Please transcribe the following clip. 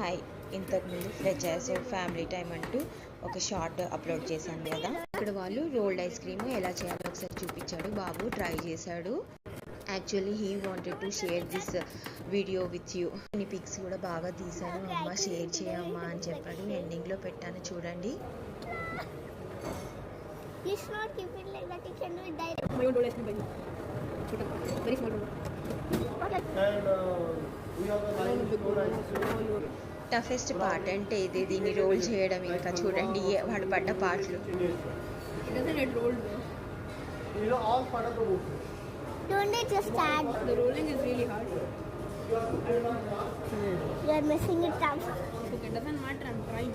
Hi, ఇంతకుముందు ఫ్లెచర్స్ family time అంటూ ఒక షార్ట్ అప్లోడ్ చేశాను కదా. ఇక్కడ వాళ్ళు రోల్డ్ ఐస్ క్రీమ్ ఎలా చేయాలో ఒకసారి చూపించాడు. బాబు ట్రై చేశాడు. Actually he wanted to share this video with you. కొన్ని పిక్స్ కూడా బాగా తీశాను. అమ్మ షేర్ చేయమ్మా అని చెప్పాడు. ఎండింగ్లో పెట్టాను చూడండి. టఫెస్ట్ పార్ట్ అంటే ఇది. దీన్ని రోల్ చేయడం. ఇంకా చూడండి వాడు పడ్డ పాటలు. Don't it just add? The rolling is really hard. You are messing it up. Okay, it doesn't matter, I'm trying.